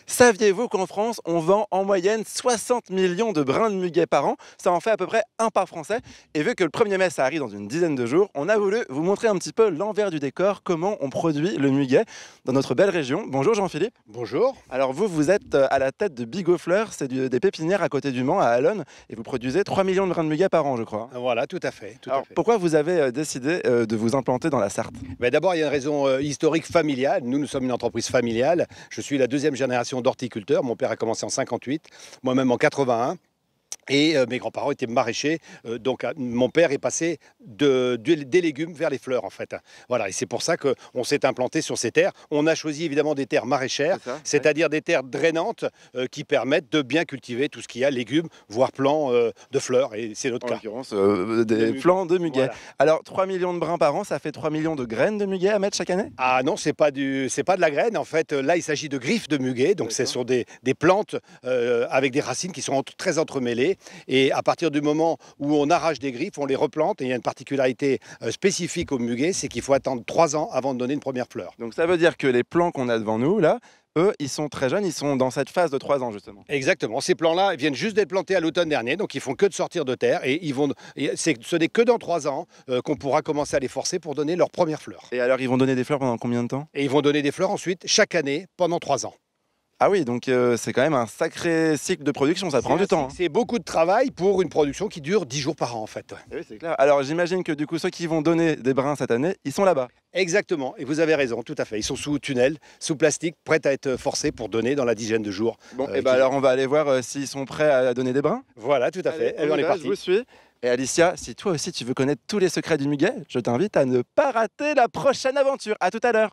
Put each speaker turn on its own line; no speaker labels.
Saviez-vous qu'en France, on vend en moyenne 60 millions de brins de muguet par an? Ça en fait à peu près un par Français. Et vu que le 1er mai, ça arrive dans une dizaine de jours, on a voulu vous montrer un petit peu l'envers du décor, comment on produit le muguet dans notre belle région. Bonjour Jean-Philippe.
Bonjour.
Alors vous êtes à la tête de Bigot Fleurs, c'est des pépinières à côté du Mans, à Allonne, et vous produisez 3 millions de brins de muguet par an, je crois.
Voilà, tout à fait.
Alors pourquoi vous avez décidé de vous implanter dans la Sarthe?
D'abord, il y a une raison historique familiale. Nous sommes une entreprise familiale. Je suis la deuxième génération d'horticulteurs. Mon père a commencé en 58, moi-même en 81. Et mes grands-parents étaient maraîchers, donc mon père est passé des légumes vers les fleurs en fait. Voilà, et c'est pour ça qu'on s'est implanté sur ces terres. On a choisi évidemment des terres maraîchères, c'est-à-dire des terres drainantes qui permettent de bien cultiver tout ce qu'il y a, légumes, voire plants de fleurs, et c'est notre cas.
En l'occurrence, des plants de muguet. Voilà. Alors 3 millions de brins par an, ça fait 3 millions de graines de muguet à mettre chaque année?
Ah non, c'est pas de la graine. En fait, là, il s'agit de griffes de muguet, donc c'est sur des plantes avec des racines qui sont très entremêlées. Et à partir du moment où on arrache des griffes, on les replante. Et il y a une particularité spécifique au muguet, c'est qu'il faut attendre 3 ans avant de donner une première fleur.
Donc ça veut dire que les plants qu'on a devant nous, là, eux, ils sont très jeunes, ils sont dans cette phase de 3 ans justement.
Exactement, ces plants-là viennent juste d'être plantés à l'automne dernier, donc ils font que de sortir de terre et ce n'est que dans 3 ans qu'on pourra commencer à les forcer pour donner leur première fleur.
Et alors ils vont donner des fleurs pendant combien de temps?
Et ils vont donner des fleurs ensuite chaque année pendant 3 ans.
Ah oui, donc c'est quand même un sacré cycle de production, ça prend du temps.
C'est beaucoup de travail pour une production qui dure 10 jours par an en fait.
Oui, c'est clair. Alors j'imagine que du coup ceux qui vont donner des brins cette année, ils sont là-bas.
Exactement, et vous avez raison, tout à fait. Ils sont sous tunnel, sous plastique, prêts à être forcés pour donner dans la dizaine de jours.
Bon, et alors on va aller voir s'ils sont prêts à donner des brins.
Voilà, tout à fait.
Allez, on est parti. Je vous suis. Et Alicia, si toi aussi tu veux connaître tous les secrets du muguet, je t'invite à ne pas rater la prochaine aventure. À tout à l'heure.